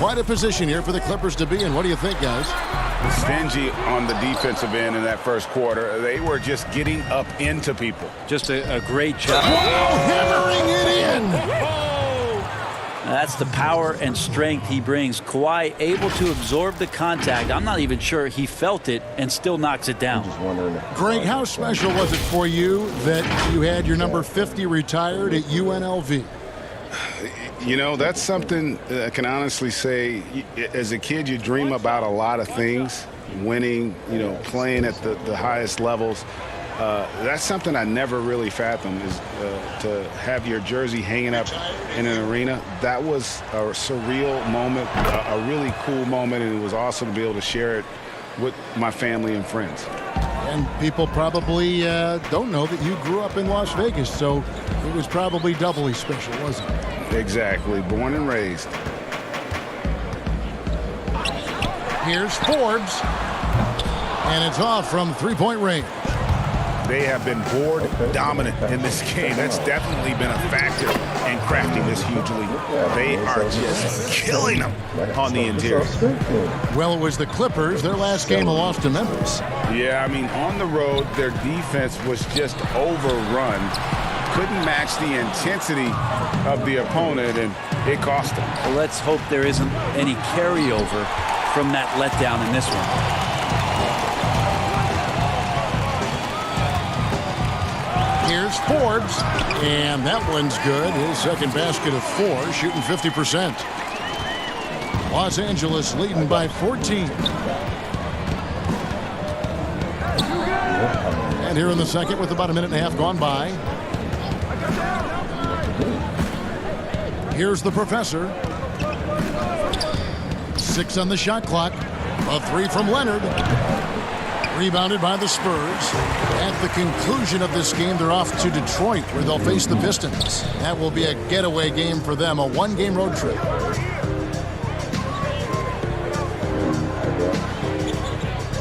quite a position here for the Clippers to be in. What do you think, guys? Stingy on the defensive end in that first quarter. They were just getting up into people. Just a great job. Hammering it in. That's the power and strength he brings. Kawhi able to absorb the contact. I'm not even sure he felt it and still knocks it down. Greg, how special was it for you that you had your number 50 retired at UNLV? You know, that's something I can honestly say. As a kid, you dream about a lot of things, winning, you know, playing at the highest levels. That's something I never really fathomed, is to have your jersey hanging up in an arena. That was a surreal moment, a really cool moment, and it was awesome to be able to share it with my family and friends. And people probably don't know that you grew up in Las Vegas, so it was probably doubly special, wasn't it? Exactly. Born and raised. Here's Forbes, and it's off from three-point range. They have been board dominant in this game. That's definitely been a factor in crafting this huge lead. They are just killing them on the interior. Well, it was the Clippers. Their last game a loss to Memphis. Yeah, I mean, on the road, their defense was just overrun. Couldn't match the intensity of the opponent, and it cost them. Well, let's hope there isn't any carryover from that letdown in this one. Here's Forbes, and that one's good. His second basket of 4, shooting 50%. Los Angeles leading by 14. And here in the second with about a minute and a half gone by. Here's the professor. 6 on the shot clock. A 3 from Leonard. Rebounded by the Spurs. At the conclusion of this game, they're off to Detroit, where they'll face the Pistons. That will be a getaway game for them, a one-game road trip.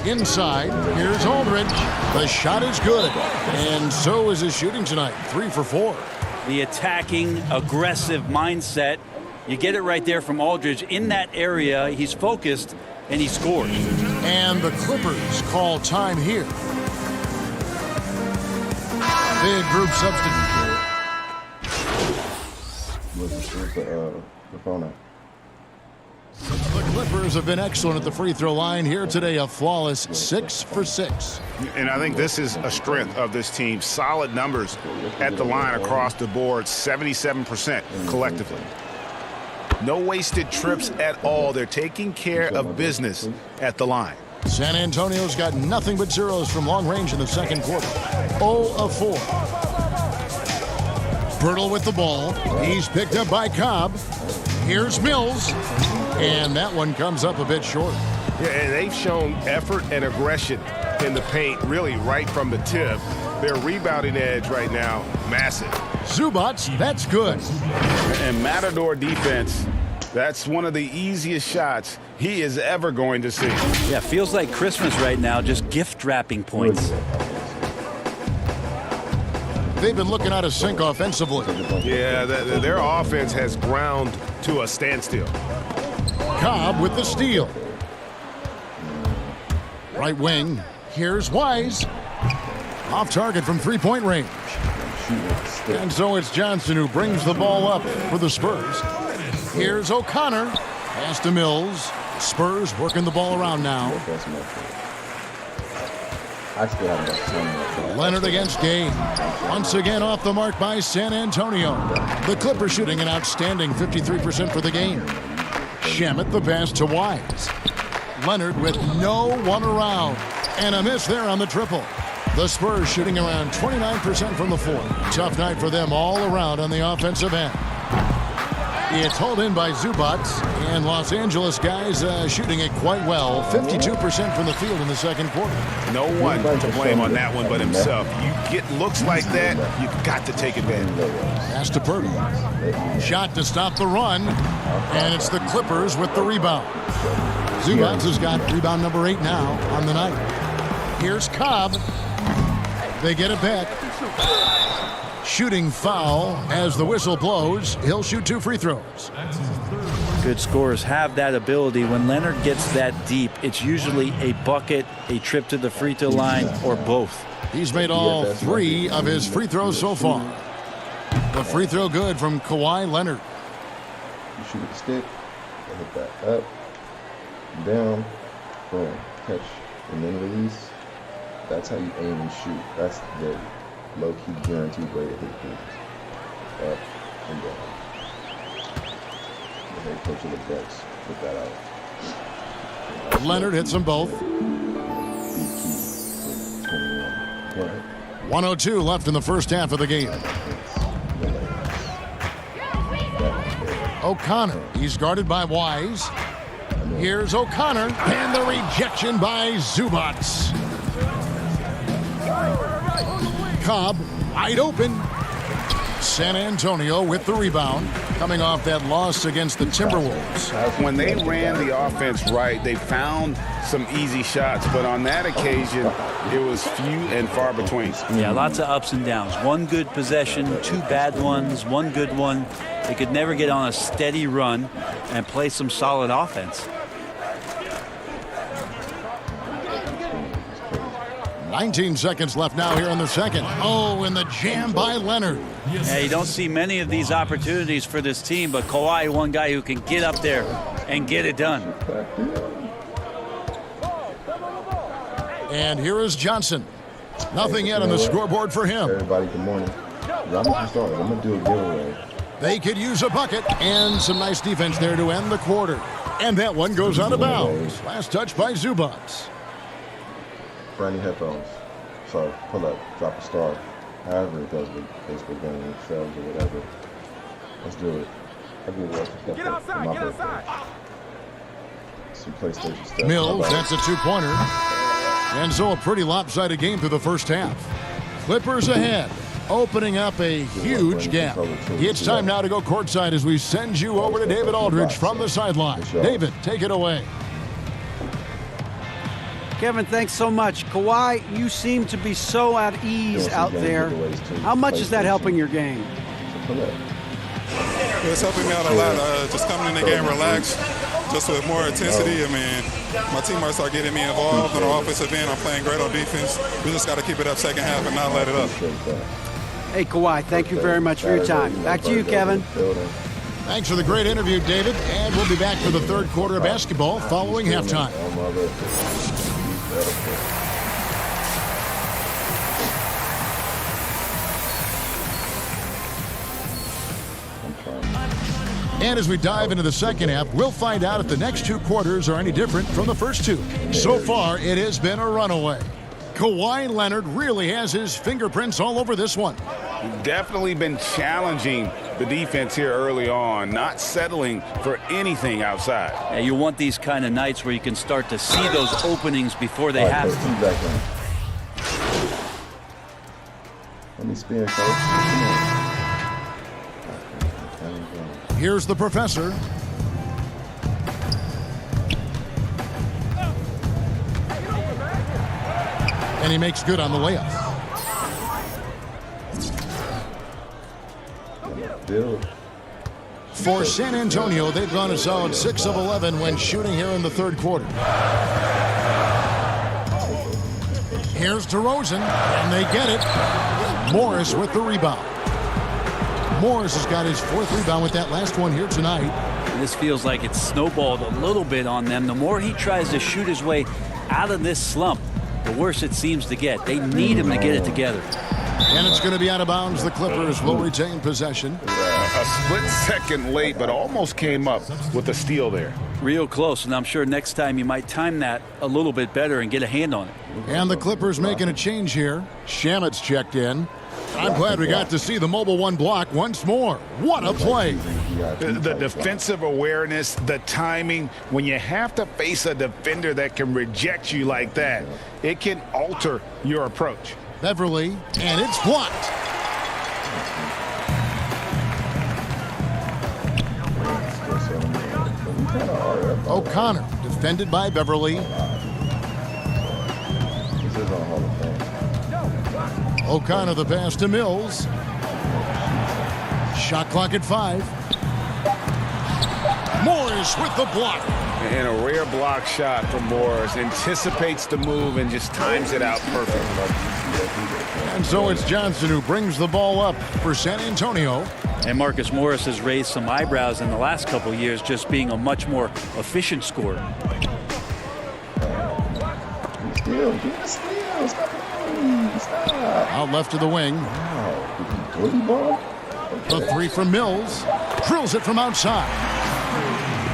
Inside, here's Aldridge. The shot is good, and so is his shooting tonight, 3 for 4. The attacking, aggressive mindset. You get it right there from Aldridge. In that area, he's focused, and he scores. And the Clippers call time here. Big group substitute. The phone out. The Clippers have been excellent at the free throw line here today. A flawless 6 for 6. And I think this is a strength of this team. Solid numbers at the line across the board, 77% collectively. No wasted trips at all. They're taking care of business at the line. San Antonio's got nothing but zeros from long range in the second quarter. 0 of 4. Birtle with the ball. He's picked up by Cobb. Here's Mills. And that one comes up a bit short. Yeah, and they've shown effort and aggression in the paint, really right from the tip. Their rebounding edge right now, massive. Zubats, that's good. And Matador defense, that's one of the easiest shots he is ever going to see. Yeah, feels like Christmas right now, just gift wrapping points. They've been looking out of sync offensively. Yeah, their offense has ground to a standstill. Cobb with the steal. Right wing, here's Wise. Off target from three-point range. And so it's Johnson who brings the ball up for the Spurs. Here's O'Connor. Pass to Mills. Spurs working the ball around now. Leonard against Gay. Once again off the mark by San Antonio. The Clippers shooting an outstanding 53% for the game. Shamet the pass to Wise. Leonard with no one around. And a miss there on the triple. The Spurs shooting around 29% from the floor. Tough night for them all around on the offensive end. It's hauled in by Zubats, and Los Angeles guys shooting it quite well. 52% from the field in the second quarter. No one to blame on that one but himself. You get looks like that, you've got to take advantage. Pass to Purdy. Shot to stop the run, and it's the Clippers with the rebound. Zubats has got rebound number 8 now on the night. Here's Cobb. They get it back. Shooting foul as the whistle blows. He'll shoot 2 free throws. Good scorers have that ability. When Leonard gets that deep, it's usually a bucket, a trip to the free throw line, or both. He's made all 3 of his free throws so far. The free throw good from Kawhi Leonard. You shoot the stick, and hit that up, down, boom, catch, and then release. That's how you aim and shoot. That's the low-key guaranteed way to hit things. Up and down. The head coach of the Bucks put that out. Leonard hits them both. 1:02 left in the first half of the game. O'Connor, he's guarded by Wise. Here's O'Connor, and the rejection by Zubac. Cobb wide open. San Antonio with the rebound, coming off that loss against the Timberwolves. When they ran the offense right, they found some easy shots, but on that occasion, it was few and far between. Yeah, lots of ups and downs. One good possession, 2 bad ones, 1 good one. They could never get on a steady run and play some solid offense. 19 seconds left now here in the second. Oh, and the jam by Leonard. Yeah, you don't see many of these opportunities for this team, but Kawhi, one guy who can get up there and get it done. And here is Johnson. Nothing yet on the scoreboard for him. Everybody, good morning. I'm going to do a giveaway. They could use a bucket, and some nice defense there to end the quarter. And that one goes out of bounds. Last touch by Zubac. Brand new headphones. So pull up, drop a star. However it goes with Facebook game, sales or whatever. Let's do it. I'll give it Get outside, my get birthday. outside. Some PlayStation stuff. Mills, that's a 2-pointer. And so a pretty lopsided game through the first half. Clippers ahead, opening up a huge gap. It's time now to go courtside as we send you over to David Aldridge from the sideline. David, take it away. Kevin, thanks so much. Kawhi, you seem to be so at ease out there. How much is that helping your game? It's helping me out a lot. Just coming in the game relaxed, just with more intensity. I mean, my teammates are getting me involved on the offensive end. I'm playing great on defense. We just got to keep it up second half and not let it up. Hey, Kawhi, thank you very much for your time. Back to you, Kevin. Thanks for the great interview, David. And we'll be back for the third quarter of basketball following halftime. And as we dive into the second half, we'll find out if the next 2 quarters are any different from the first 2. So far, it has been a runaway. Kawhi Leonard really has his fingerprints all over this one. Definitely been challenging the defense here early on, not settling for anything outside. Yeah, you want these kind of nights where you can start to see those openings before they happen. Let me spin, coach. Here's the professor. And he makes good on the layup. For San Antonio, they've gone a solid 6 of 11 when shooting here in the third quarter. Here's DeRozan, and they get it. Morris with the rebound. Morris has got his 4th rebound with that last one here tonight. This feels like it's snowballed a little bit on them. The more he tries to shoot his way out of this slump, the worse it seems to get. They need him to get it together. And it's going to be out of bounds. The Clippers will retain possession. A split second late, but almost came up with a steal there. Real close, and I'm sure next time you might time that a little bit better and get a hand on it. And the Clippers making a change here. Shamet's checked in. I'm glad we got to see the mobile 1 block once more. What a play. The defensive awareness, the timing, when you have to face a defender that can reject you like that, it can alter your approach. Beverly, and it's blocked. O'Connor, defended by Beverly. O'Connor the pass to Mills. Shot clock at 5. Morris with the block. And a rare block shot from Morris. Anticipates the move and just times it out perfectly. And so it's Johnson who brings the ball up for San Antonio. And Marcus Morris has raised some eyebrows in the last couple years, just being a much more efficient scorer. Steal. Stop. Out left to the wing. Wow. The 3 from Mills. Drills it from outside.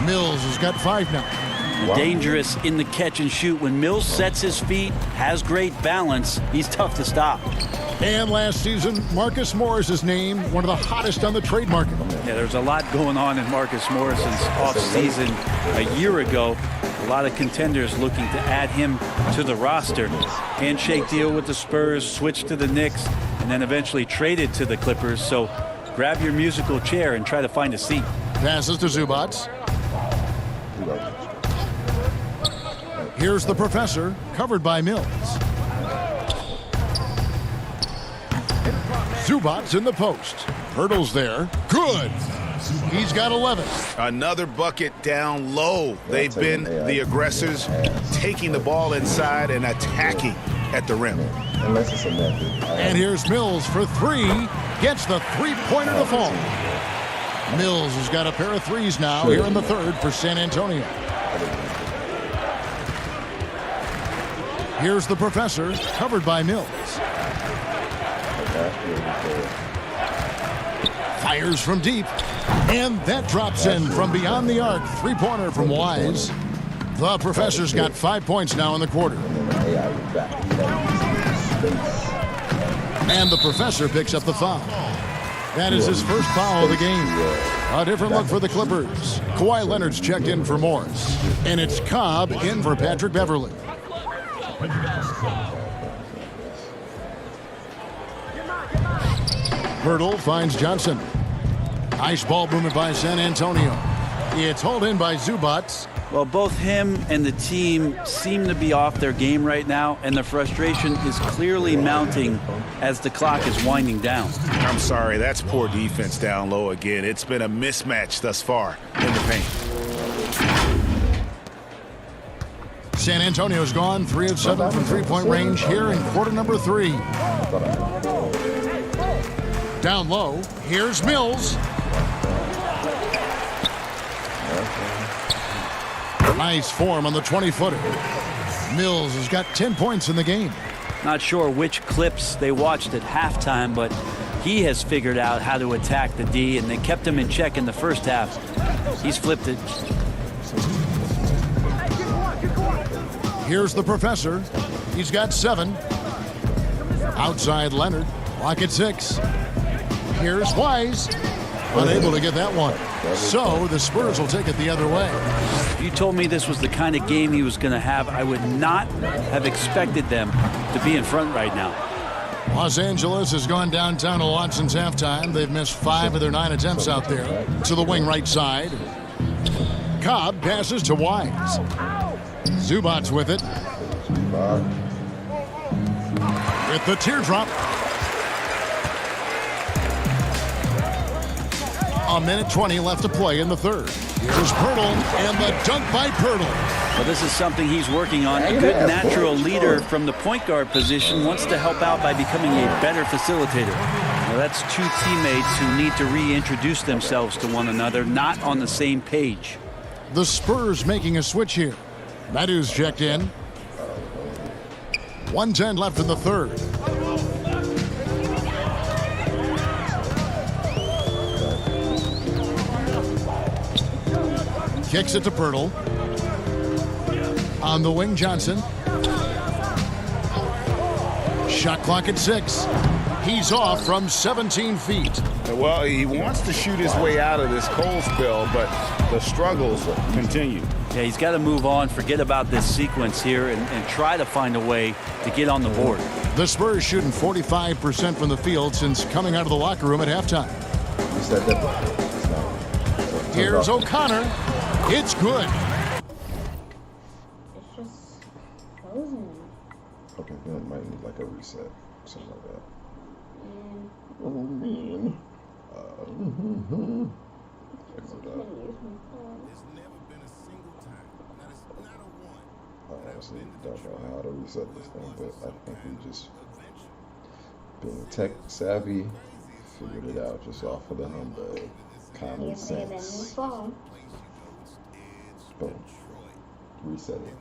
Mills has got 5 now. Dangerous in the catch and shoot. When Mills sets his feet, has great balance, he's tough to stop. And last season, Marcus Morris is named one of the hottest on the trade market. Yeah, there's a lot going on in Marcus Morrison's offseason a year ago. A lot of contenders looking to add him to the roster. Handshake deal with the Spurs, switch to the Knicks, and then eventually traded to the Clippers. So grab your musical chair and try to find a seat. Passes to Zubats. Here's the professor, covered by Mills. Zubats in the post. Hurdles there. Good. He's got 11. Another bucket down low. They've been the aggressors, taking the ball inside and attacking at the rim. Unless it's a method. And here's Mills for 3. Gets the three-pointer to fall. Mills has got a pair of threes now here in the third for San Antonio. Here's the professor, covered by Mills. Fires from deep. And that drops in from beyond the arc. Three-pointer from Wise. The professor's got 5 points now in the quarter. And the professor picks up the foul. That is his first foul of the game. A different look for the Clippers. Kawhi Leonard's checked in for Morris. And it's Cobb in for Patrick Beverley. Hurdle finds Johnson. Nice ball movement by San Antonio. It's hauled in by Zubats. Well, both him and the team seem to be off their game right now, and the frustration is clearly mounting as the clock is winding down. I'm sorry, that's poor defense down low again. It's been a mismatch thus far in the paint. San Antonio's gone 3 of 7 from three-point range here in quarter number 3. Down low, here's Mills. Nice form on the 20-footer. Mills has got 10 points in the game. Not sure which clips they watched at halftime, but he has figured out how to attack the D, and they kept him in check in the first half. He's flipped it. Here's the professor. He's got 7. Outside Leonard. Lock at 6. Here's Wise. Unable to get that one. So the Spurs will take it the other way. If you told me this was the kind of game he was going to have, I would not have expected them to be in front right now. Los Angeles has gone downtown a lot since halftime. They've missed 5 of their 9 attempts out there. To the wing right side. Cobb passes to Wise. Zubats with it. With the teardrop. A minute 20 left to play in the third. Here's Pirtle, and the dunk by Pirtle. Well, this is something he's working on. A good natural leader from the point guard position wants to help out by becoming a better facilitator. Now, that's 2 teammates who need to reintroduce themselves to one another, not on the same page. The Spurs making a switch here. Madu's checked in. 1:10 left in the third. Kicks it to Pirtle. On the wing, Johnson. Shot clock at 6. He's off from 17 feet. Well, he wants to shoot his way out of this cold spell, but the struggles continue. Yeah, he's got to move on, forget about this sequence here, and try to find a way to get on the board. The Spurs shooting 45% from the field since coming out of the locker room at halftime. Here's O'Connor. It's good. It's just frozen. Okay, that might need like a reset, something like that. And Oh man, I honestly don't know how to reset this thing, but I think we just, being tech savvy, figured it out just off of the humbug. Common sense. Boom. Reset it.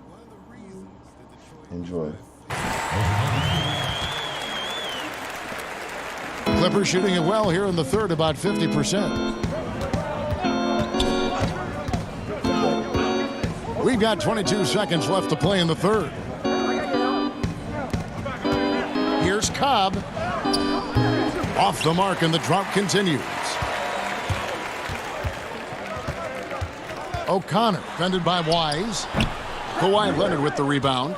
Enjoy. Clippers shooting it well here in the third, about 50%. We've got 22 seconds left to play in the third. Here's Cobb. Off the mark, and the drought continues. O'Connor, fended by Wise. Kawhi Leonard with the rebound.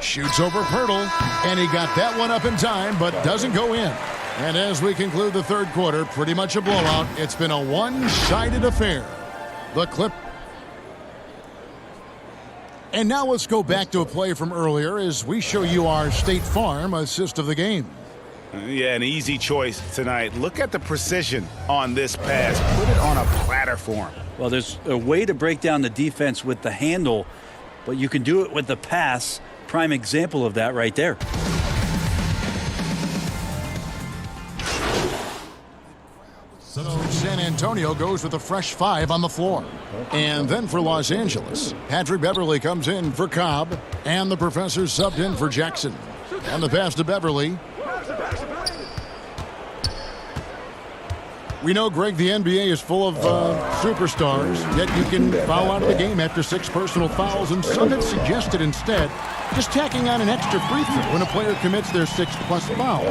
Shoots over Pirtle, and he got that one up in time, but doesn't go in. And as we conclude the third quarter, pretty much a blowout. It's been a one-sided affair. The Clip. And now let's go back to a play from earlier as we show you our State Farm assist of the game. Yeah, an easy choice tonight. Look at the precision on this pass. Put it on a platter for him. Well, there's a way to break down the defense with the handle, but you can do it with the pass. Prime example of that right there. So San Antonio goes with a fresh 5 on the floor. And then for Los Angeles, Patrick Beverly comes in for Cobb, and the professor subbed in for Jackson. And the pass to Beverly. We know, Greg, the NBA is full of superstars, yet you can foul out of the game after 6 personal fouls, and some have suggested instead just tacking on an extra free throw when a player commits their 6th+ foul,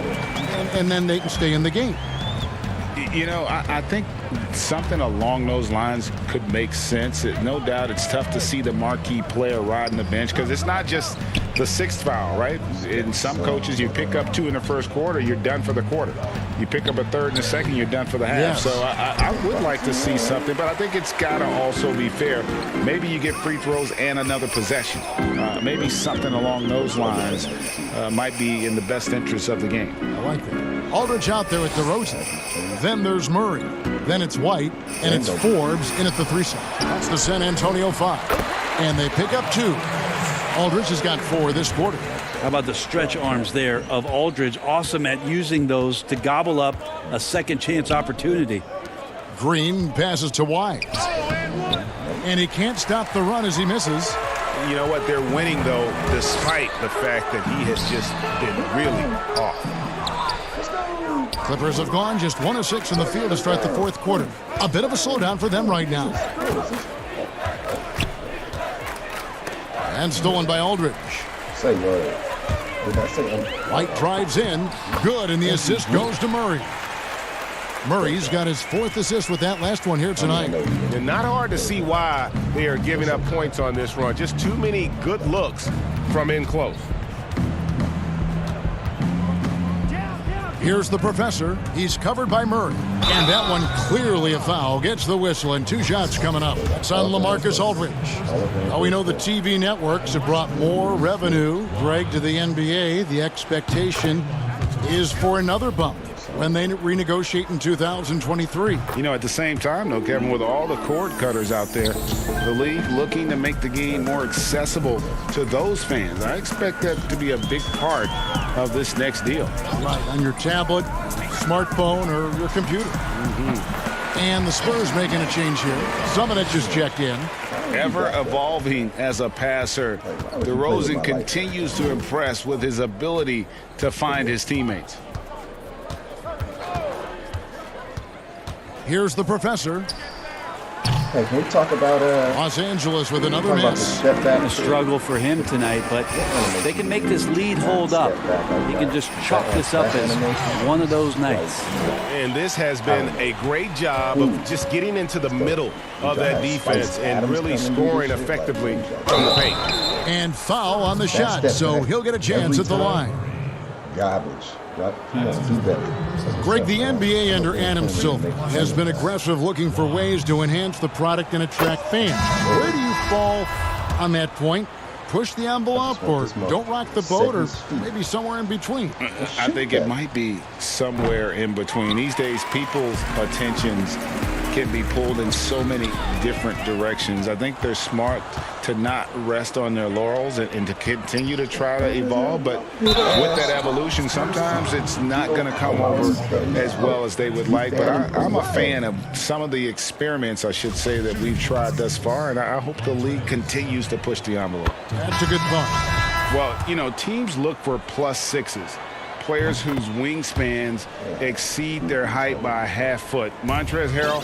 and then they can stay in the game. You know, I think something along those lines could make sense. No doubt it's tough to see the marquee player riding the bench because it's not just the 6th foul, right? In some coaches, you pick up 2 in the first quarter, you're done for the quarter. You pick up a 3rd in the second, you're done for the half. Yes. So I would like to see something, but I think it's got to also be fair. Maybe you get free throws and another possession. Maybe something along those lines might be in the best interest of the game. I like that. Aldridge out there with DeRozan. Then there's Murray. Then it's White. And it's Forbes in at the 3 side. That's the San Antonio 5. And they pick up 2. Aldridge has got 4 this quarter. How about the stretch arms there of Aldridge? Awesome at using those to gobble up a second chance opportunity. Green passes to Wise. And he can't stop the run as he misses. You know what? They're winning, though, despite the fact that he has just been really off. Clippers have gone just 1 of 6 in the field to start the 4th quarter. A bit of a slowdown for them right now. And stolen by Aldridge. Say word. Did I say White drives in. Good, and the assist goes to Murray. Murray's got his 4th assist with that last one here tonight. And not hard to see why they are giving up points on this run. Just too many good looks from in close. Here's the professor. He's covered by Murray. And that one clearly a foul. Gets the whistle, and 2 shots coming up. It's on LaMarcus Aldridge. Now we know the TV networks have brought more revenue, Greg, to the NBA. The expectation is for another bump when they renegotiate in 2023. You know, at the same time, though, Kevin, with all the cord cutters out there, the league looking to make the game more accessible to those fans. I expect that to be a big part of this next deal. Right, on your tablet, smartphone, or your computer. And the Spurs making a change here. Summonich just checked in. Ever evolving as a passer, DeRozan continues to impress with his ability to find his teammates. Here's the professor. Hey, can we talk about Los Angeles with another miss. A struggle for him tonight, but they can make this lead hold up. He can just chalk this up as one of those nights. And this has been a great job of just getting into the middle of that defense and really scoring effectively from the paint. And foul on the shot, so he'll get a chance at the line. Garbage. He wants to do better. Greg, the NBA under Adam Silver has been aggressive looking for ways to enhance the product and attract fans. Where do you fall on that point? push the envelope or don't rock the boat, or maybe somewhere in between? I think it might be somewhere in between. These days, people's attentions can be pulled in so many different directions. I think they're smart to not rest on their laurels and to continue to try to evolve. But with that evolution, sometimes it's not going to come over as well as they would like. But I'm a fan of some of the experiments, I should say, that we've tried thus far, and I hope the league continues to push the envelope. That's a good point. Well, you know, teams look for +6s. Players whose wingspans exceed their height by a half foot. Montrezl Harrell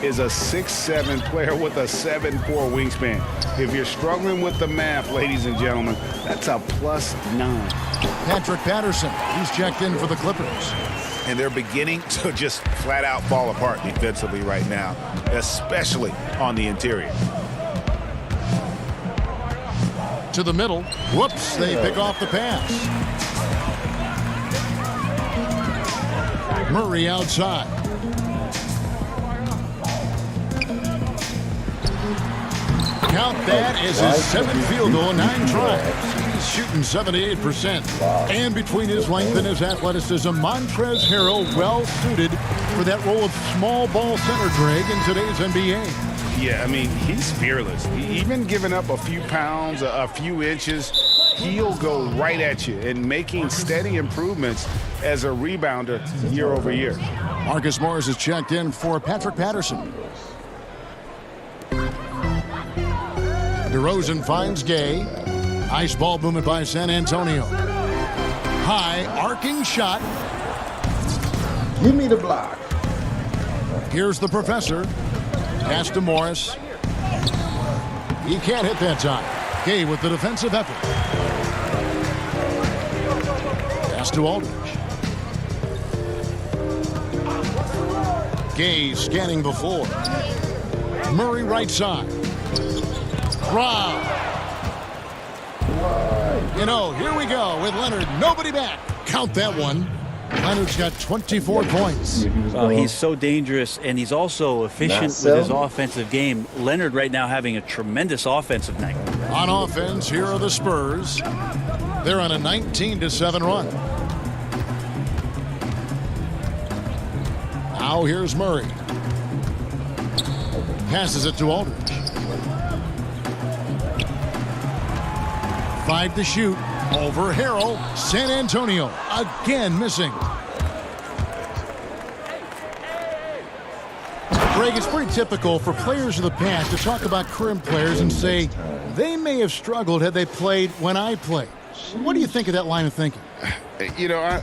is a 6'7" player with a 7'4" wingspan. If you're struggling with the math, ladies and gentlemen, that's a +9. Patrick Patterson, he's checked in for the Clippers. And they're beginning to just flat out fall apart defensively right now, especially on the interior. To the middle. Whoops, they pick off the pass. Murray outside. Count that as his 7th field goal in 9 tries. He's shooting 78%. And between his length and his athleticism, Montrezl Harrell well suited for that role of small ball center, Greg, in today's NBA. Yeah, I mean, he's fearless. Even giving up a few pounds, a few inches, he'll go right at you, and making steady improvements as a rebounder year over year. Marcus Morris is checked in for Patrick Patterson. DeRozan finds Gay. Ice ball movement by San Antonio. High arcing shot. Give me the block. Here's the professor. Pass to Morris. He can't hit that time. Gay with the defensive effort. Pass to Aldridge. Gay scanning the floor. Murray right side. Wow. You know, here we go with Leonard. Nobody back. Count that one. Leonard's got 24 points. He's so dangerous, and he's also efficient with his offensive game. Leonard right now having a tremendous offensive night. On offense, here are the Spurs. They're on a 19-7 run. Now here's Murray. Passes it to Aldridge. 5 to shoot. Over Harrell. San Antonio again missing. Greg, it's pretty typical for players of the past to talk about current players and say they may have struggled had they played when I played. What do you think of that line of thinking? You know,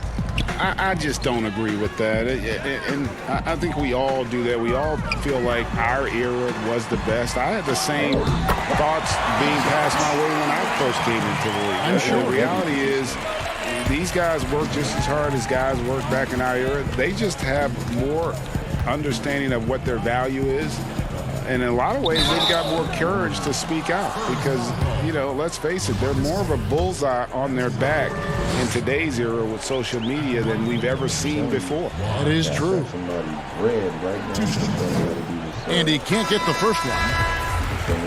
I just don't agree with that. And I think we all do that. We all feel like our era was the best. I had the same thoughts being passed my way when I first came into the league. I'm sure. The reality is these guys work just as hard as guys worked back in our era. They just have more understanding of what their value is. And in a lot of ways, they've got more courage to speak out because, you know, let's face it, they're more of a bullseye on their back in today's era with social media than we've ever seen before. That is true. And he can't get the first one.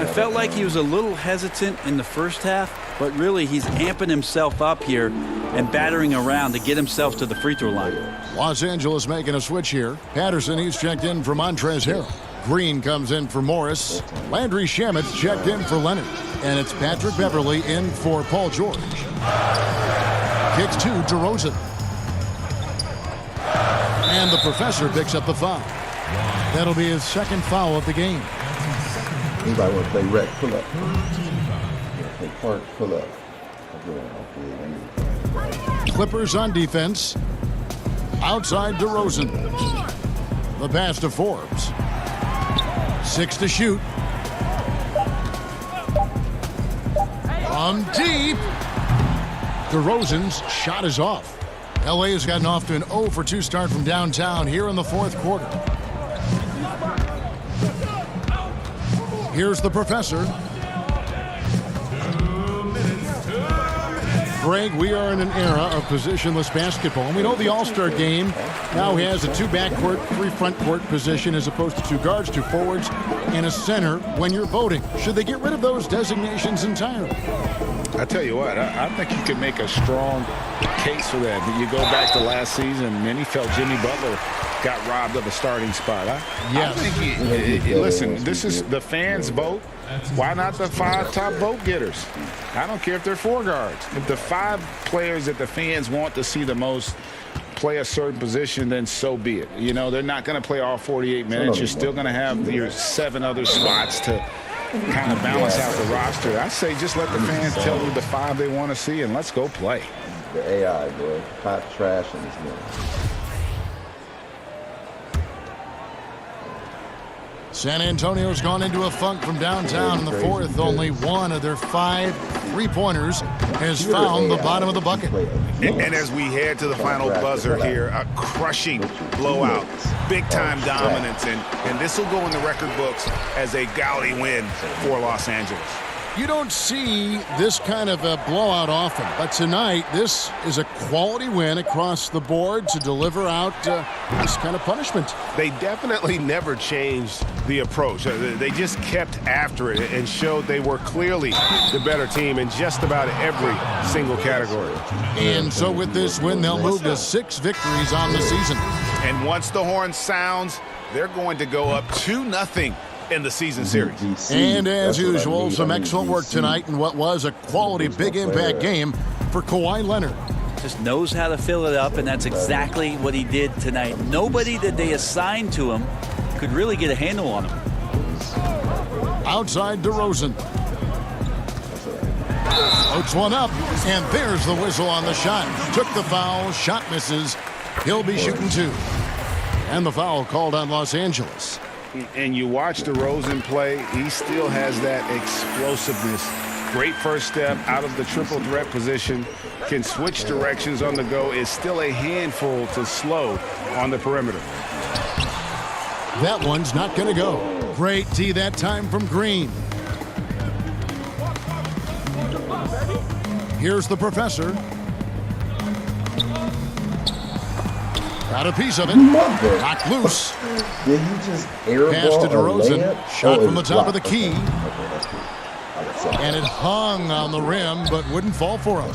I felt like he was a little hesitant in the first half, but really he's amping himself up here and battering around to get himself to the free throw line. Los Angeles making a switch here. Patterson, he's checked in for Montrezl Harrell. Green comes in for Morris. Landry Shamet's checked in for Leonard. And it's Patrick Beverly in for Paul George. Kicks to DeRozan. And the professor picks up the foul. That'll be his second foul of the game. Anybody want to play rec? Pull up. Play park, pull up. Clippers on defense. Outside DeRozan. The pass to Forbes. 6 to shoot. From deep. DeRozan's shot is off. LA has gotten off to an 0 for 2 start from downtown here in the fourth quarter. Here's the professor. Greg, we are in an era of positionless basketball. And we know the All-Star game now has a 2 backcourt, 3 front court position as opposed to 2 guards, 2 forwards, and a center when you're voting. Should they get rid of those designations entirely? I tell you what, I think you could make a strong case for that. You go back to last season, many felt Jimmy Butler got robbed of a starting spot. I think listen, this is the fans' vote. Why not the 5 top vote getters? I don't care if they're 4 guards. If the 5 players that the fans want to see the most play a certain position, then so be it. You know, they're not going to play all 48 minutes. You're still going to have your 7 other spots to kind of balance out the roster. I say just let the fans tell you the 5 they want to see, and let's go play. The AI, boy. Hot trash in this game. San Antonio's gone into a funk from downtown in the fourth. Only one of their 5 3-pointers has found the bottom of the bucket. And as we head to the final buzzer here, a crushing blowout, big-time dominance, and this will go in the record books as a gaudy win for Los Angeles. You don't see this kind of a blowout often, but tonight this is a quality win across the board to deliver out this kind of punishment. They definitely never changed the approach. They just kept after it and showed they were clearly the better team in just about every single category. And so with this win, they'll move to 6 victories on the season. And once the horn sounds, they're going to go up 2-0 in the season series. And as usual, some excellent work tonight in what was a quality big impact game for Kawhi Leonard. Just knows how to fill it up, and that's exactly what he did tonight. Nobody that they assigned to him could really get a handle on him. Outside DeRozan. Floats one up, and there's the whistle on the shot. Took the foul, shot misses. He'll be shooting 2. And the foul called on Los Angeles. And you watch DeRozan play, he still has that explosiveness. Great first step out of the triple threat position. Can switch directions on the go. Is still a handful to slow on the perimeter. That one's not going to go. Great D that time from Green. Here's the professor. Got a piece of it. Knocked loose. Did he just airball Pass to DeRozan. layup? Shot from the top blocked. of the key. Okay, that's good. I got something. And it hung on the rim, but wouldn't fall for him.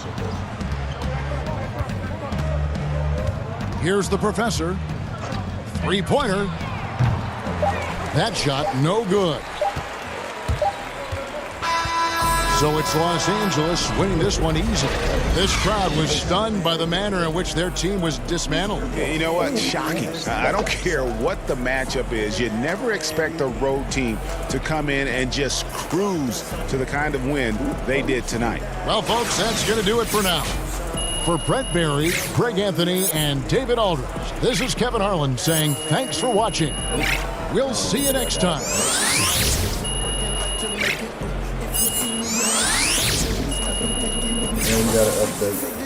Here's the professor. 3-pointer. That shot, no good. So it's Los Angeles winning this one easily. This crowd was stunned by the manner in which their team was dismantled. You know what? Shocking. I don't care what the matchup is. You never expect a road team to come in and just cruise to the kind of win they did tonight. Well, folks, that's going to do it for now. For Brent Barry, Greg Anthony, and David Aldridge, this is Kevin Harlan saying thanks for watching. We'll see you next time. And we got an update.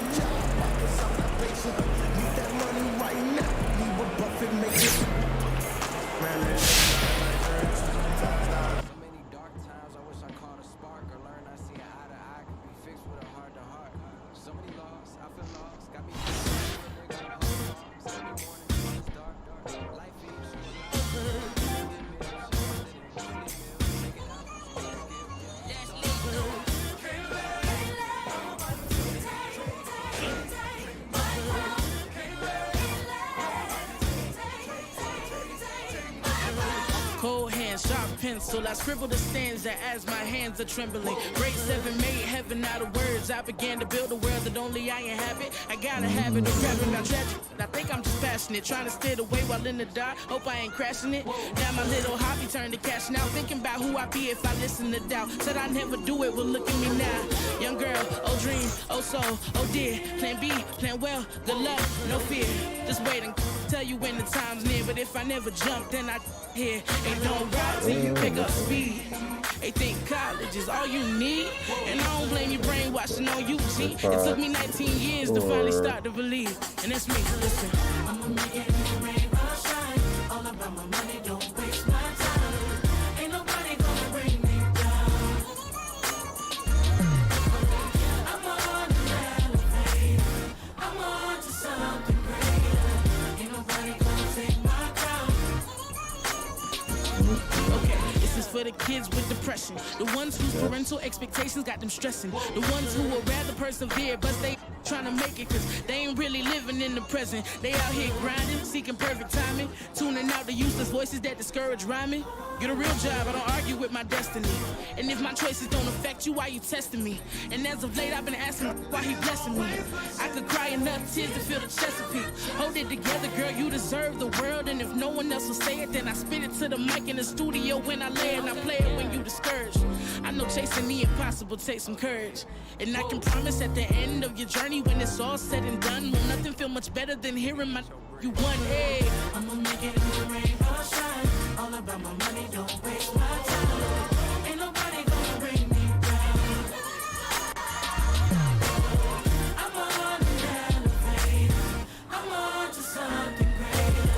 Cold hands, sharp pencil, I scribble the stanza as my hands are trembling. Grade 7 made heaven out of words. I began to build a world that only I inhabit. I got a habit of rapping about tragic. I think I'm just passionate, trying to steer the way while in the dark. Hope I ain't crashing it. Now my little hobby turned to cash now. Thinking about who I'd be if I listen to doubt. Said I never do it, well look at me now. Young girl, oh dream, oh soul, oh dear. Plan B, plan well, good luck, no fear. Just waiting, tell you when the time's near. But if I never jump, then I here. Ain't don't ride till you pick up speed. They think college is all you need. And I don't blame you brainwashing on you, G. It took me 19 years to finally start to believe. And that's me, listen. I'ma make it rain or shine. All about my money, don't waste my time. Ain't nobody gonna bring me down. I'm on the elevator. I'm on to something greater. Ain't nobody gonna take my crown. Okay, this is for the kids with depression. The ones whose parental expectations got them stressing. The ones who would rather persevere, but they trying to make it cause they ain't really living in the present. They out here grinding, seeking perfect timing, tuning out the useless voices that discourage rhyming. Get a real job, I don't argue with my destiny. And if my choices don't affect you, why you testing me? And as of late, I've been asking why he blessing me. I could cry enough tears to feel the Chesapeake. Hold it together, girl, you deserve the world. And if no one else will say it, then I spit it to the mic in the studio when I lay it. And I play it when you discouraged. I know chasing the impossible takes some courage. And I can promise at the end of your journey, when it's all said and done, will nothing feel much better than hearing my you won. Hey, I'ma make it in the rain or shine. All about my money, don't waste my time. Ain't nobody gonna bring me down. I'm on an elevator. I'm on to something greater.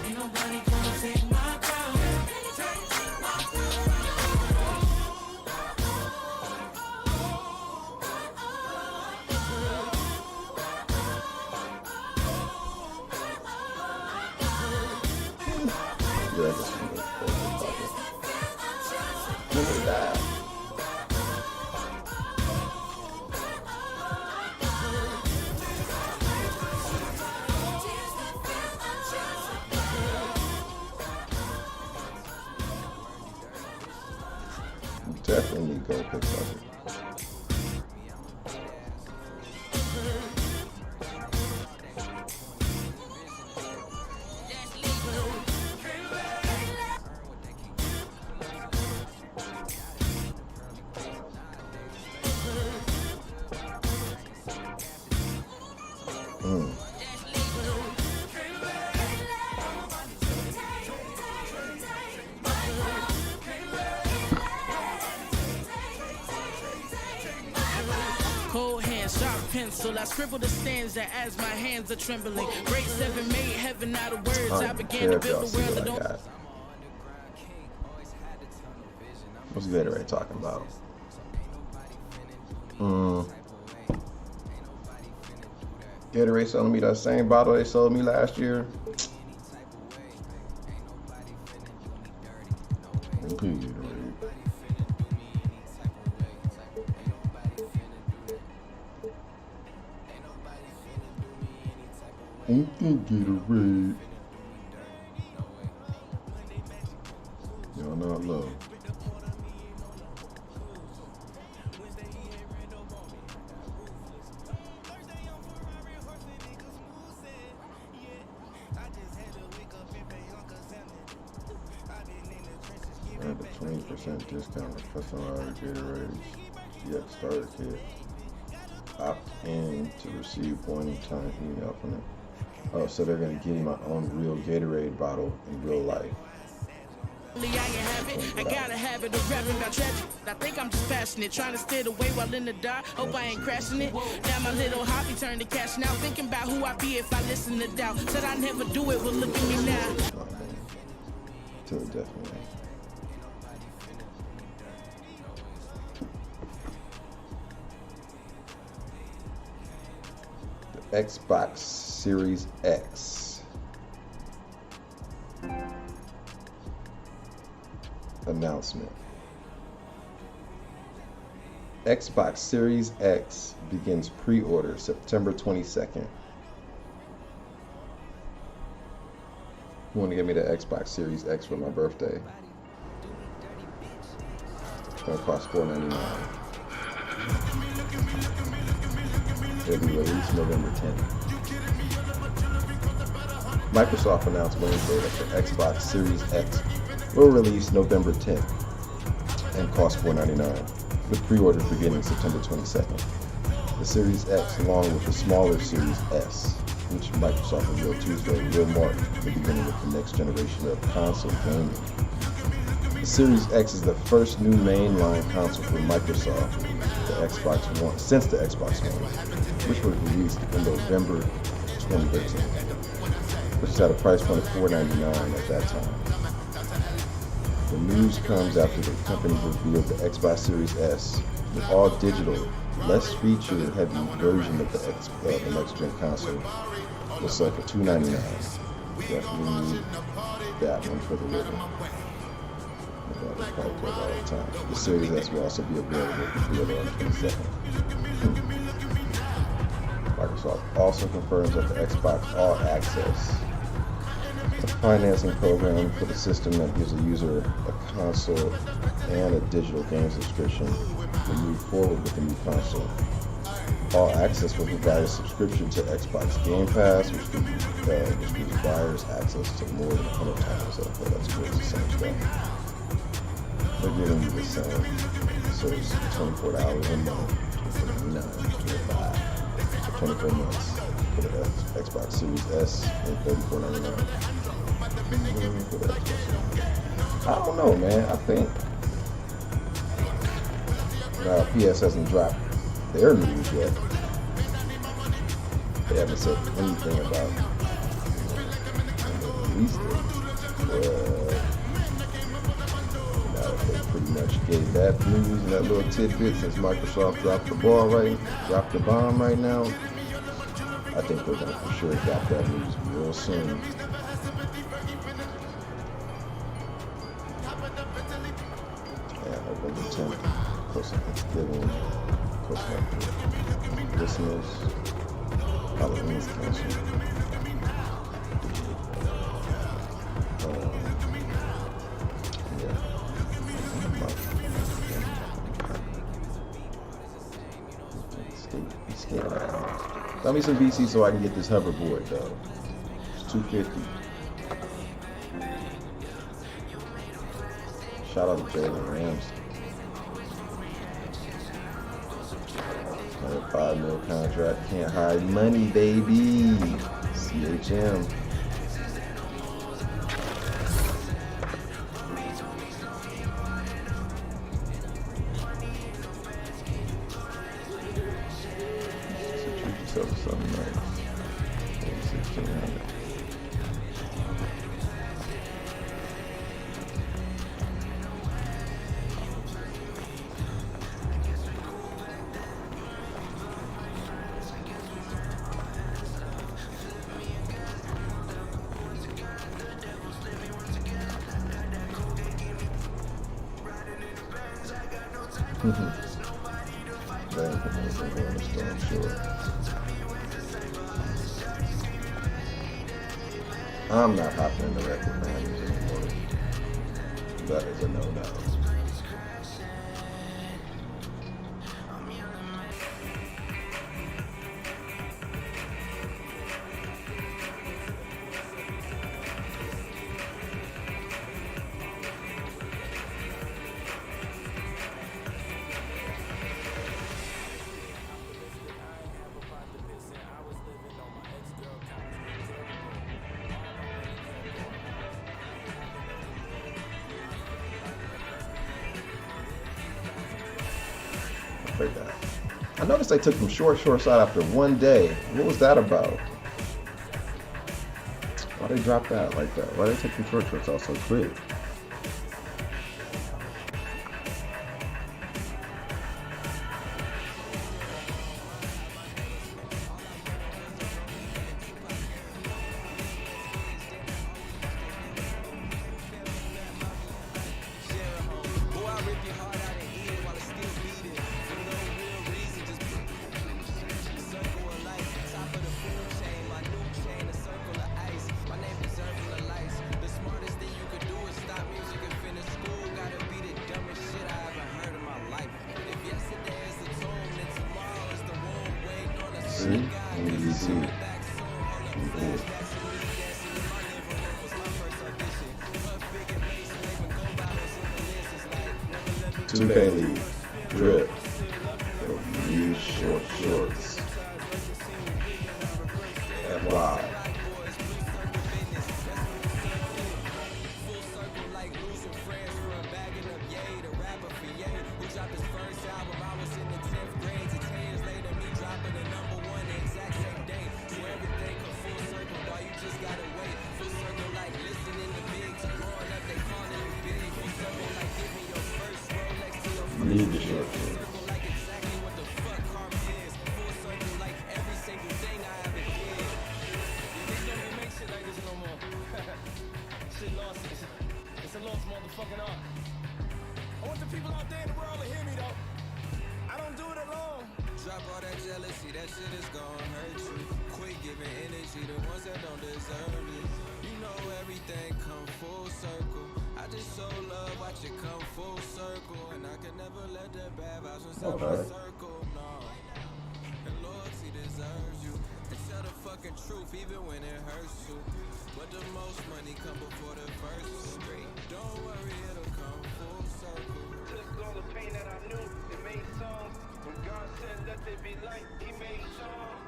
Ain't nobody gonna take my crown. Definitely go pick something. Cold hands, sharp pencil. I scribble the stanza as my hands are trembling. Grade 7 made heaven out of words. I began to build a world that don't. What's Gatorade talking about? Gatorade selling me that same bottle they sold me last year. Okay, Gatorade. Okay, Gatorade. Y'all not love. I have a 20% discount for customized Gatorades. Yet starter kit. Opt in to receive one-time email from them. Oh, so they're gonna give me my own real Gatorade bottle in real life. I gotta have it, a rapping about tragic. I think I'm just passionate, trying to steer the way while in the dark. Hope I ain't crashing it. Now my little hobby turned to cash now. Thinking about who I be if I listen to doubt. Said I never do it, well look at me now. So definitely. The Xbox Series X. Announcement. Xbox Series X begins pre-order September 22nd. You want to give me the Xbox Series X for my birthday? It's going to cost $4.99. It'll be released November 10th. Microsoft announced Wednesday that the Xbox Series X will release November 10th and cost $4.99, with pre-orders beginning September 22nd. The Series X, along with the smaller Series S, which Microsoft revealed Tuesday, will mark the beginning of the next generation of console gaming. The Series X is the first new mainline console for Microsoft, the Xbox One, since the Xbox One, which was released in November 2013, which is at a price point of $4.99 at that time. The news comes after the company revealed the Xbox Series S, the all-digital, less feature-heavy version of the next-gen console, will sell for $2.99. Definitely need that one for the living. That probably plays all the time. The Series S will also be available for pre-order on the 22nd. Microsoft also confirms that the Xbox All Access, a financing program for the system that gives a user a console and a digital game subscription, will move forward with the new console. All Access will provide a subscription to Xbox Game Pass, which gives buyers access to more than 100 titles. So that's cool. It's the same stuff. They're giving you the same. So it's $24 a month, $29.25 for 24 months for the Xbox Series S and $34.99. I don't know, man. I think PS hasn't dropped their news yet. They haven't said anything about the release date. They pretty much gave that news and that little tidbit since Microsoft dropped the bomb right now. I think they're gonna for sure drop that news real soon. Yeah, November 10th, close to Thanksgiving, close to Christmas, Halloween's canceled. Tell me some VC so I can get this hoverboard though. It's $250. Shout out to Jalen Ramsey. Another $5 million contract. Can't hide money, baby. CHM. Something like 1600. That information going to store, I'm sure. I'm not hopping in the record managers anymore. That is a no-no. That. I noticed they took from short side after one day. What was that about? Why they drop that like that? Why they take from short out so quick? See? You see. Two-K League. Drip. Use short shorts. FY. Need the short shorts. It's a lost motherfucking art. I want the people out there in the world to hear me, though. I don't do it alone. Drop all that jealousy, that shit is gonna hurt you. Quit giving energy to ones that don't deserve it. You know everything come full circle. I just show love, watch it come full circle. And I can never let that bad vibes inside my circle, no. And loyalty deserves you. And tell the fucking truth even when it hurts you. But the most money come before the first straight. Don't worry, it'll come full circle. Took all the pain that I knew and made songs. When God said let there be light, he made songs.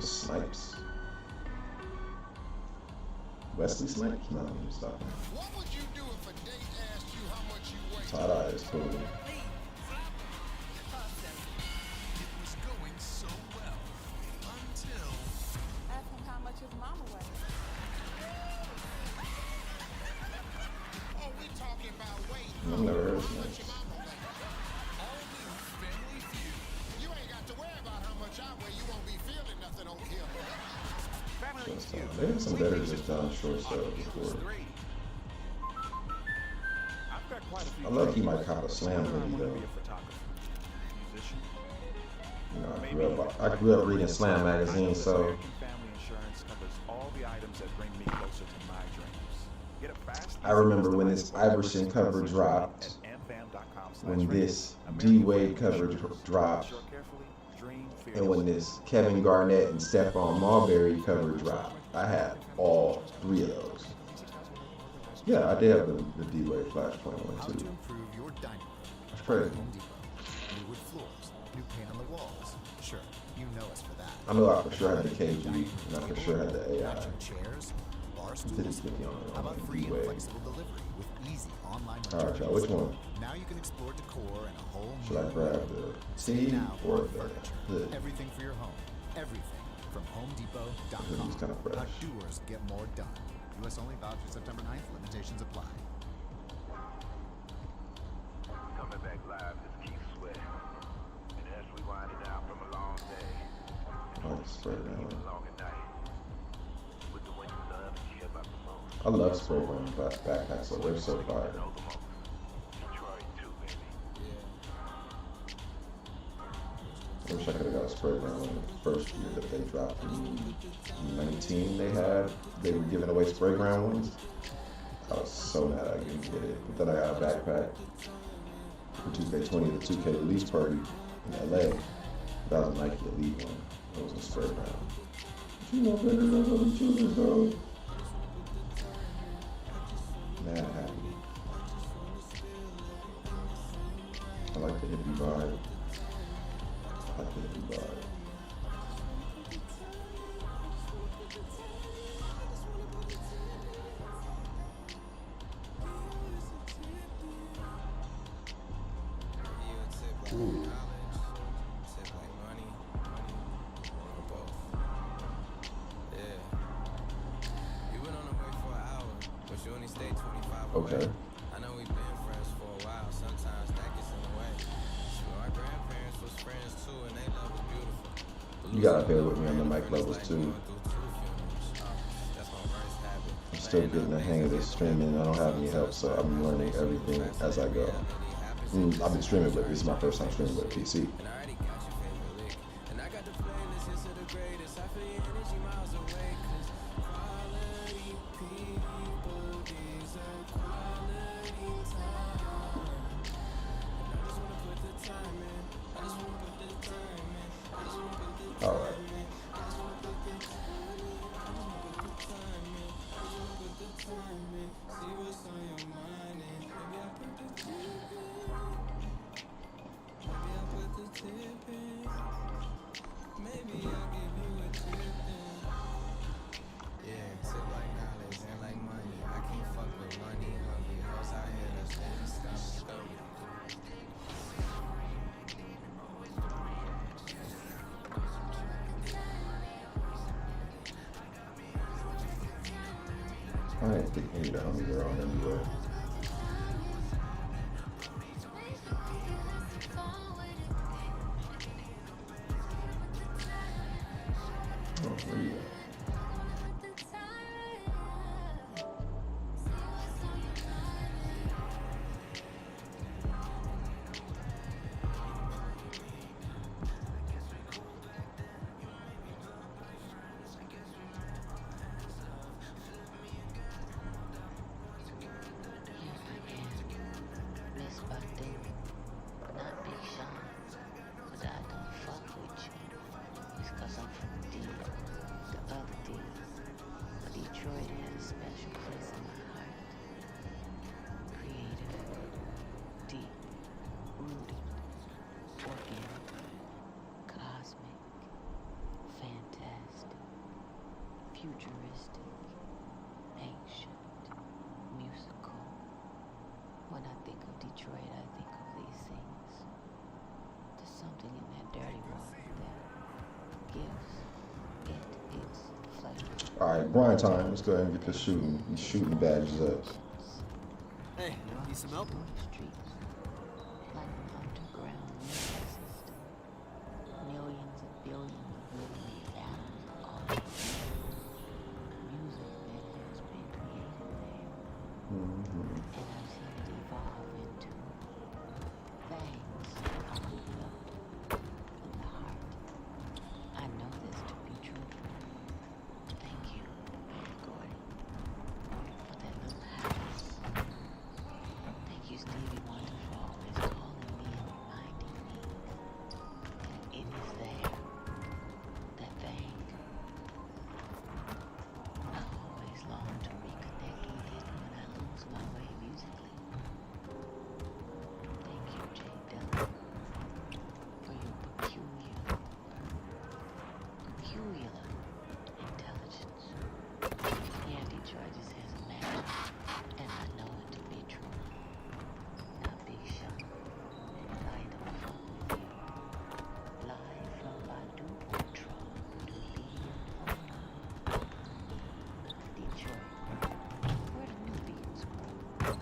Snipes. Wesley Snipes? No, I'm stop. What would you do if a date asked you how much you weigh? Tie-dye is cool. It was going so well until. Ask him how much his mama weighs. Oh, we talking about weight. I've never heard of Snipes. You ain't got to worry about how much I weigh. You won't be feeling nothing on here. They had some better just John Short stuff before. I love he might cop a slam hoodie though. You know, I grew up reading Slam magazine, so I remember when this Iverson cover dropped, when this D-Wade cover dropped, and when this Kevin Garnett and Stephon Marbury cover dropped. I had all three of those. Yeah, I did have the D-Wade Flashpoint one too. That's crazy. New wood floors, new paint on the walls. Sure, you know us for that. I know I for sure had the KG, and I for sure had the AI. Chairs, bar Didn't stools. get me on How about free and D-Wade. flexible delivery with easy online Alright, y'all, which one? Now you can explore decor and a whole Should I grab the T or the hood? Everything for your home. Everything from HomeDepot.com. It's kind of fresh. How doers get more done. U.S. only valid through September 9th. Limitations apply. Coming back live is Keith Sweat. And as we wind it down from a long day, Oh, spray down. long at night, with the one you love and care about the most. I love spray brown backpacks, so they're so fire. Detroit too, baby. I wish I could have got a spray brown in the first year that they dropped in 19. They were giving away spray brown ones. I was so mad I didn't get it. But then I got a backpack for 2K20, the 2K release party in LA. That was a Nike Elite one. It was a spray brown. You know better than other children, though. Mad happy. I like the hippie vibe. I like the hippie vibe. Ooh. Okay. I know we've been friends for a while. Sometimes that gets in the way. Sure, our grandparents was friends too, and they love was beautiful. You gotta bear with me on the mic levels too. I'm still getting the hang of this streaming. I don't have any help, so I'm learning everything as I go. I've been streaming, but this is my first time streaming with a PC. All right. I didn't think any of the homies are on anyway. Oh, where you at? futuristic, ancient, musical. When I think of Detroit, I think of these things. There's something in that dirty water that gives it its flavor. All right, grind time. Let's go ahead and get this these shooting badges up. Hey, need some help? Streets, like an underground music system. Millions and billions of living atoms all music that has been created there. And I've seen it evolve into things unlocked in the heart. I know this to be true. Thank you, Gordon, for that little house. Thank you, Stevie Wonder, for always calling me and reminding me that it is there. That thing. I always long to reconnect with it when I lose my way musically. Thank you, J. Dillon, for your peculiar intelligence. Yeah, Detroit just has a magic, and I know it to be true. Now, Big Sean, I don't fuck with you. Live from Badu Tron to be Detroit, where the Nubians grow.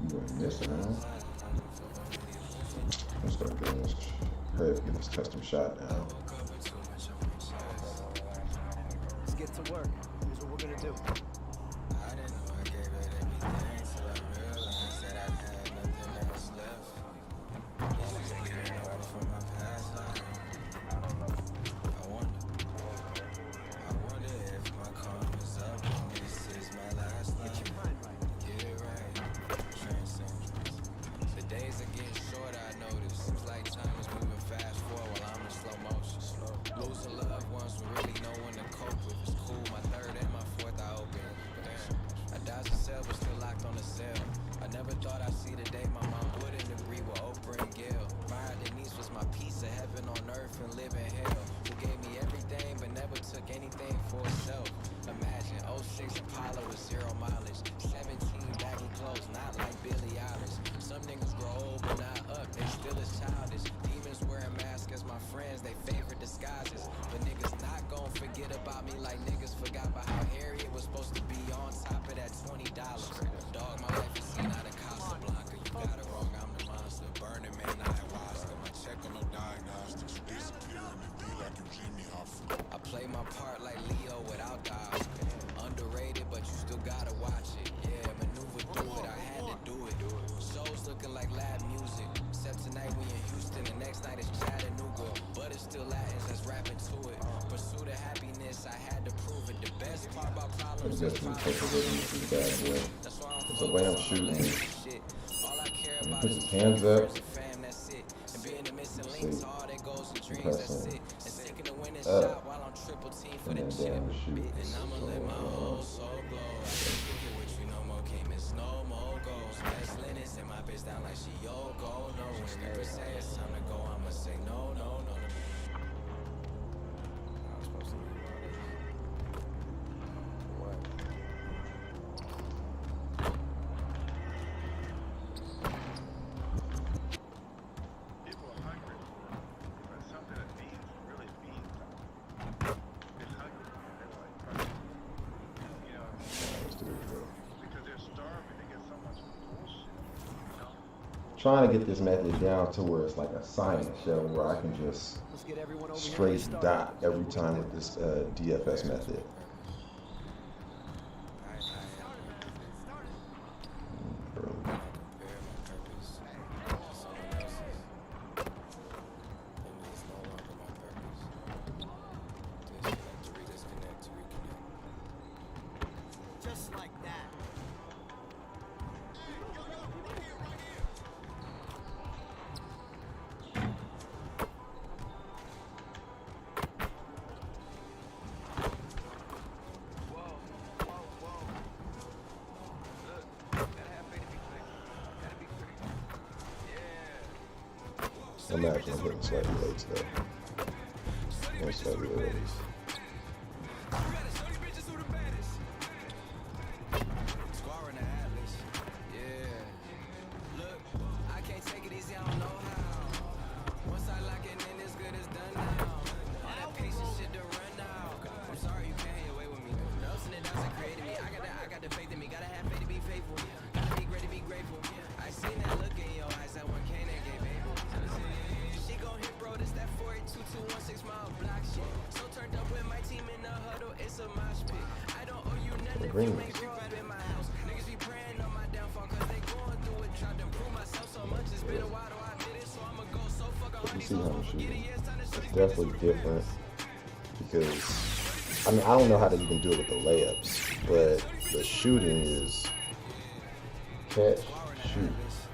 You ain't missing, huh? Let's start getting this. Hurry up, get this custom shot now. Let's get to work. Here's what we're gonna do. I didn't know I gave it everything till I realized that I had nothing else left. It's just getting away from my past life. I wonder if my karma's up and this is my last life. Get your mind right. Get it right. Transcendence. The days are getting shorter, I notice. Seems like time is moving fast forward while I'm in slow motion. Losing loved ones with really no one to cope with. It's cool, my third and my fourth I open. But damn, I dodged the cell but still locked on the cell. I never thought I'd see the day my mom wouldn't agree with Oprah and Gail. Mariah Denise was my piece of heaven on earth and live in hell. Who gave me everything but never took anything for herself. Imagine 06 Apollo with 0 mileage. 17 baggy clothes, not like Billie Eilish. Some niggas grow old but not up, they still as childish. Demons wearing masks as my friends, they favorite disguises. But niggas not gon' forget about me like niggas forgot about how Harriet was supposed to be on top of that $20. Dog, my life is seen out of Casablanca. You got it wrong, I'm the monster. Burning man, ayahuasca. My check on no diagnostics. You disappear and it be like you Jimmy Hoffa. I play my part like Leo without the Oscar. Underrated, but you still gotta watch it. Yeah, maneuver through it, I had to do it. Shows looking like lab music. Except tonight we in Houston, the next night is Chattanooga. But it's still Latins that's rapping to it. Pursuit of happiness, I had to prove it. The best part about problems is problems. That's why I'm It's the way I'm shooting. shit. All I care about Put is his hands up. fam, that's it. And being the missing link to all their goals and dreams, that's Pressing it. And sticking the winning up. shot while I'm triple team for And the then chip. down the shoot. And I'ma let my whole soul glow. I can't kick it with you no more, can't miss no more goals. Best Linus and my bitch down like she Yoko. No, when Reaper say it's time to go, I'ma say no, no, no, no. I was supposed to be what? People are hungry for something that really means something. It's hungry and they're like, you know, because they're starving, they get so much bullshit, you know? Trying to get this method down to where it's like a science show where I can just Let's get everyone over here. straight dot every time with this DFS method. Just like that. imagine I'm hitting slightly late today. And slightly early. Green. You see how I'm shooting. It's definitely different because, I mean, I don't know how to even do it with the layups, but the shooting is catch, shoot.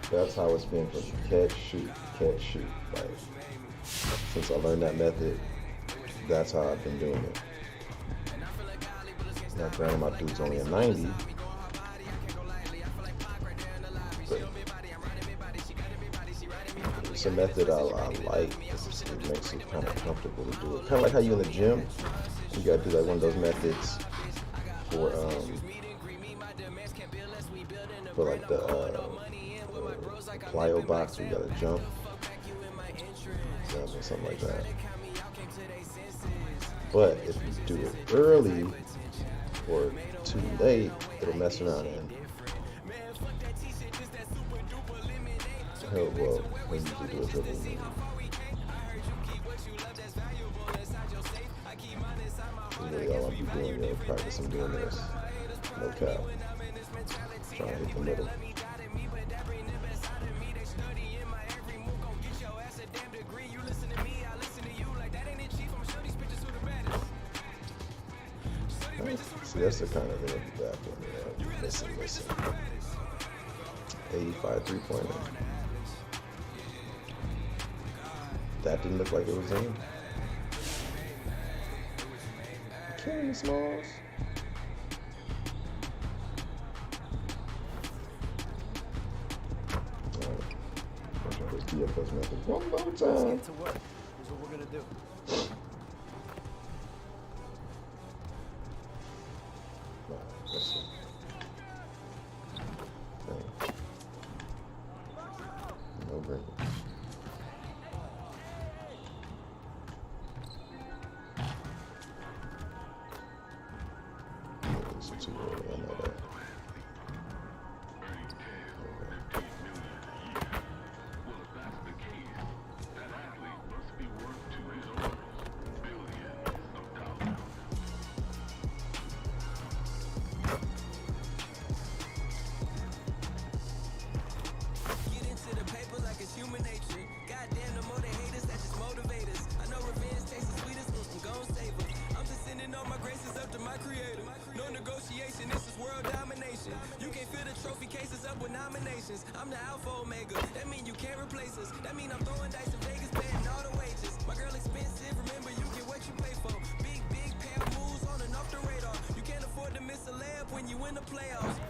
That's how it's been for me. Catch, shoot, catch, shoot. Like, since I learned that method, that's how I've been doing it. Now, granted, my dude's only a 90, but it's a method I like. It makes it kind of comfortable to do it. Kind of like how you in the gym, you gotta do like one of those methods for like the plyo box where you gotta jump, something like that. But if you do it early or too late, it'll mess around and hell, well, when you do a dribble move. Really all I'll be doing is practicing doing this. No cap. Trying to hit the middle. See, that's the kind of thing I'll be back on. Listen. 85 3-pointer. That didn't look like it was in. Killing the Smalls. Alright. I'll try this DFS method one more time. Let's get to work. Here's what we're gonna do. Let's see. No break. It's too early, I know that. I'm the Alpha Omega. That mean you can't replace us. That mean I'm throwing dice in Vegas, paying all the wages. My girl expensive, remember you get what you pay for. Big pair of moves on and off the radar. You can't afford to miss a layup when you win the playoffs.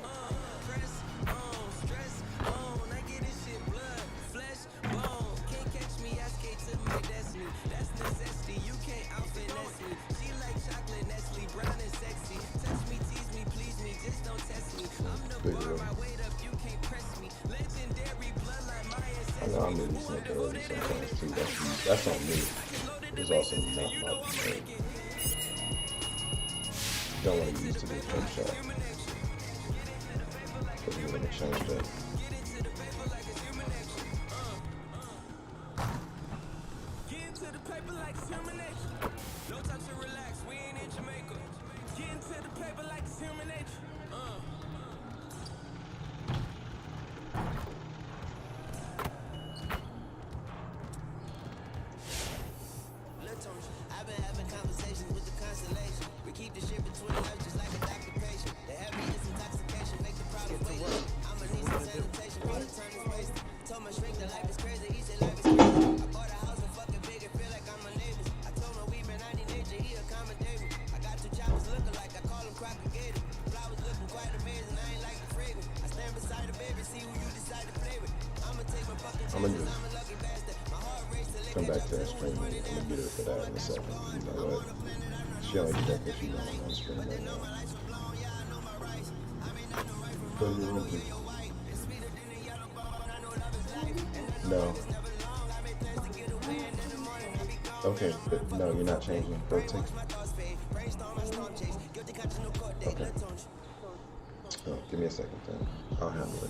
Press on, stress on. I get this shit blood, flesh, bone. Can't catch me, I skate to my destiny. That's necessity, you can't out-finesse me. She like chocolate, Nestle, brown and sexy. Touch me, tease me, please me, just don't test me. I'm the bar, I wait up, you can't press me. Legendary bloodline, my ancestry. I know I'm really sneaking early sometimes too. That's on me. It's also not my mistake. Don't want to use to do jump shot. But we're gonna change that. Get into the paper like it's human nature. No time to relax, we ain't in Jamaica. Get into the paper like it's human nature. I've been having conversations with the constellation. We keep the shit between us just like a doctor patient. The heaviness, intoxication, make the problem wait. I'ma need some sanitation for the turn is wasted. Told my shrink that life is crazy, he said life is crazy. I bought a house and fucking big and feel like I'm a neighbor. I told my we man I need nature, he accommodate me. I got two choppers looking like I call him crocodile. Flowers come back to that stream and I'm gonna get her for that in a second. You know what? She only did that because she's on stream right now. Go to your room, please. No. Okay, but no, you're not changing. Go take. Okay. Oh, give me a second then. I'll handle it.